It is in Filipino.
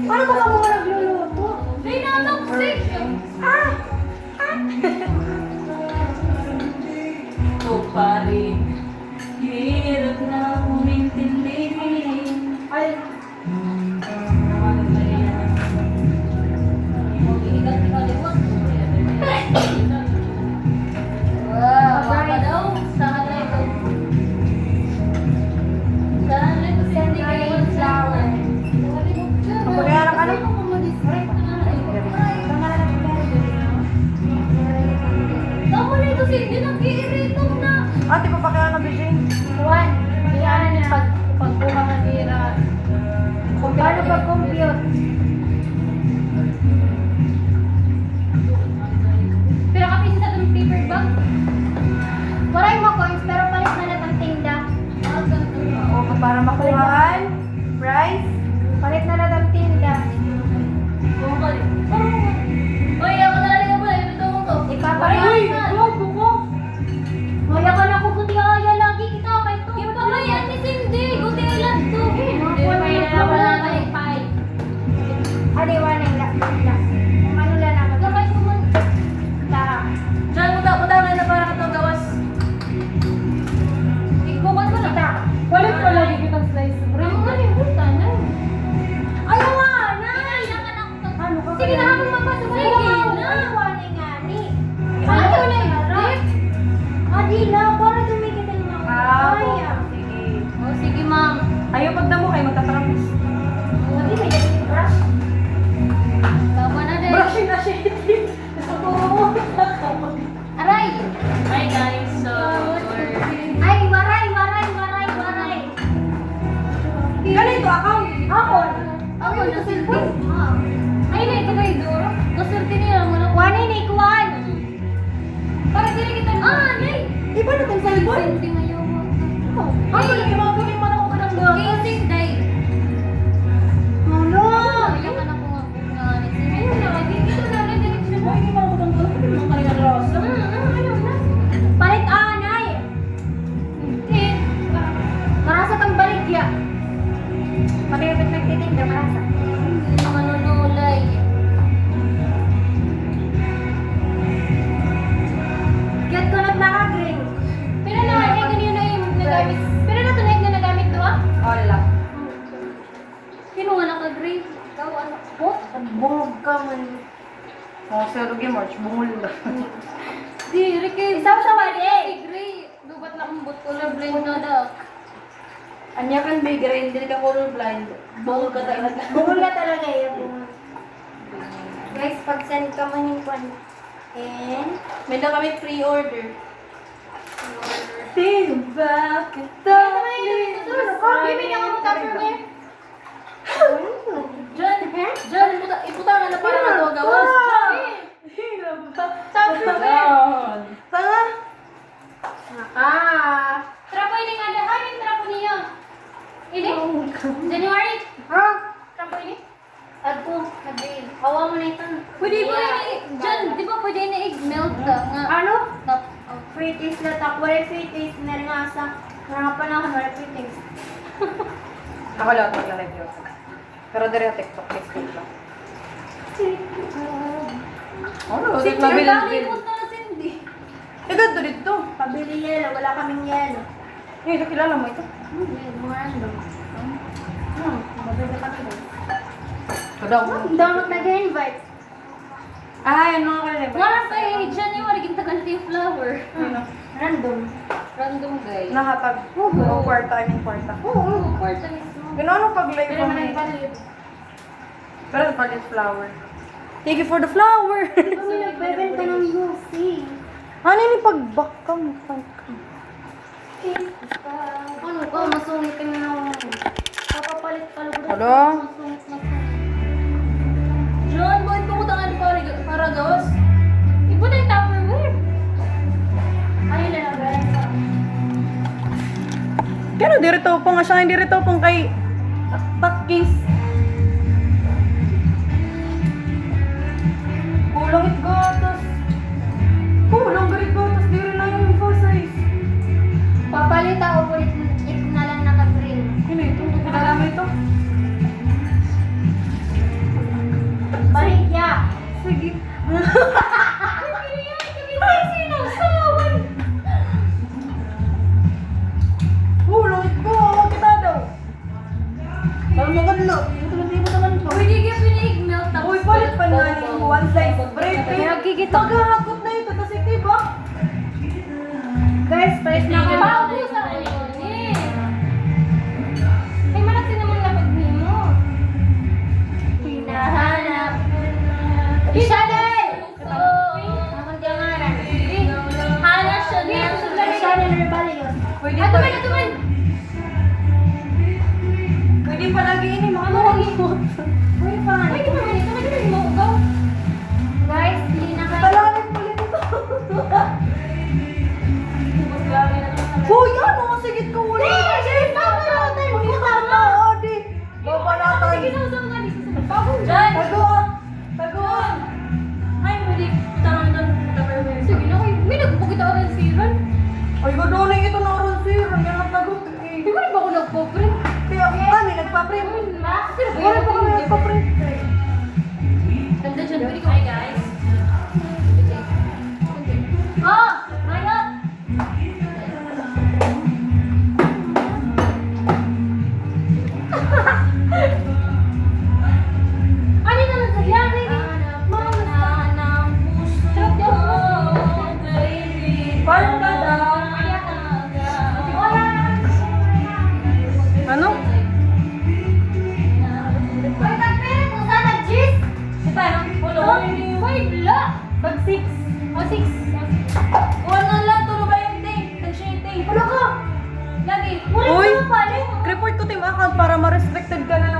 Paano ba ka mo nagluluto? Ay, nanoksik! Ah! O pare, hirap na umintindihin. Ay, Wow, baka daw. Saan na ito? Saan na ito? Saan na ito? flower. Pagkakaroon ka na? Tama na ito, Cindy. Nag-iiritong na. Ate, papakaya na ba, Jane? Juan, kailangan niya pagkuha ka nila. Paano pag-compute? Pero kapis sa itong paper bag. Maray mo coins, pero palit na lang ang tinda. O, para makuhaan. Price. Palit na lang ang tinda. Uy, ako nalalig ka pala. Ito ko to. Ipapalit na. Hoy, ako na kukuti aya lagi kita kay to. Yung pamayan ni Cindy. Guti lang to. Hindi pa yun na wala na yung pay. Adi, warning lang. Ano lang naman. Kamay ko man. Lahat. Diyan mo tayo na para ka gawas. Ikuman mo na. Walit ko lagi kitang slice. Ang malimutan na. Ayaw nga, na. Kailangan ako. Ano ka Sige na habang mapasok na. Ay, warning nga ni. Ano na yun? Adi lang, para tumigil ka naman. Kaya. Sige. Oh, sige ma'am. Ayaw pagdamo kayo, magtatrapis. Adi, may dating brush. Tama na din. Brushing na siya. Aray! Hi guys, so Ay, waray. Ganito, account. Ako. ako na cellphone. Ay, na ito kayo Doro. Kasurti niya mo lang. One in ikuan. Para dili kita nay! Iba na itong cellphone. Hindi mayo mo. Ako lang, yung mga gawin mo na ako ng doon. Casing day. Ano? Ayakan ako nga ni Cindy. Ayun na, dito na rin din siya. Ay, hindi mo ako ng doon. Hindi mo kanina rosa. Ayun na. Palit anay. Eh, Marasa kang baligya. Pagkakapit nagtitinda, marasa. hindi na manunulay. Cute ko nag-naka-green. Pero na, ay ganyan na yung nagamit. Pero na tunay na nagamit to ah. Wala. Kinuha na ka Gray. Ikaw ano? Oh, bungog ka man. Oh, Sir Rugi March, bungol lang. Di, Ricky. Isaw sa wali. Gray. Dubat lang ang bot colorblind na daw. Anya kan may green, hindi ka colorblind. Bungol ka talaga. Bungol ka talaga yun. Guys, pag-send ka man yung kwan. And, May na kami pre-order. Diba kita? Bibili ako ng Tupperware. Diyan, iputa nga na para matagawas. Tupperware. Tanga? naka. Trapo ini nga na. Ano yung trapo niya? Ini? January? Ha? Trapo ini? Ako, nag-green. Hawa mo na ito. Pwede ba ini? Diyan, di ba pwede ini i-melt ka nga? Ano? Tap. Free taste na tak. Wala free taste na rin nga sa mga panahon. Wala free taste. Ako lahat mag-review. Pero dari ang TikTok, Facebook lang. Ano? Cindy, Mabili ang din. limot na Cindy. Ito dito. Pabili yelo. Wala kaming yelo. Ito, kilala mo ito? Mga random. Mabili kami doon. Ito daw. Hindi ako nag-invite. Ay, ano nga kalala ba? Nga pa eh, January, gintagan yung flower. Ano? Random. Random guy. Nahatag. Oo, kwarta, I mean kwarta. Oo, kwarta mismo. Gano'n pag-live Pero kami. managpalit. Pero sa palit flower. Thank you for the flower. Kami nagbebenta ng UC. Ano yung pag-back ka mo? Ano ka? Masungit kami ng... Papapalit ka lang. Ano? Masungit. John, bakit pumunta ka para gawas? Iba na yung Tupperware. Ayun na lang. Kano dirito pong asya dirito pong kay takis. Kulang it gatas. Kulang garit gatas diri na yung full size. Papalit ako ulit na lang naka-green. Ano ito? Kilala mo ito? Kalau mo kadlo, ito lang dito naman po. Pwede ka pinaig-melt tapos... Uy, palit pa na ni one size bread. Nagkikita. Maghahagot na ito kasi diba? Guys, price na ka. Bago sa ayun eh. Ay, malaki naman lapag mo. Hinahanap. Chanel! Naman ka nga rin. Hana Chanel. Chanel Rebellion. Pwede Ato pa. man, ato man. Pwede pa lagi ini mga Ano lagi mo? Uy, pa. Pwede pa man ito. Pwede pa mo. Go. Guys, hindi na kayo. Talalit ulit ito. Hoy, ano? Masigit ko ulit. Hindi tama, Adi. Babalatan. Sige, nausap nga. Pagong dyan. Tagoon. Tagoon. Ay, hindi. Tangan doon. Sige na kayo. May nagpukit ako ng siran. Ay, gadoning ito na ron, sir. Ang yan ang tagot. Di ba ba ako nagpo-print? Kaya kami nagpa-print. Sir, Wala pa kami nagpa-print. ganda dyan. Pwede ko. Hi, guys. Oh! Mayot! Ano naman sa yan? Parang ka daw. Ano? Bag 6. Oh, 6. Ano lang, tulo ba yung ting? Tag-shitting. Wala ka! Lagi. Uy, report ko team account para ma-restricted ka na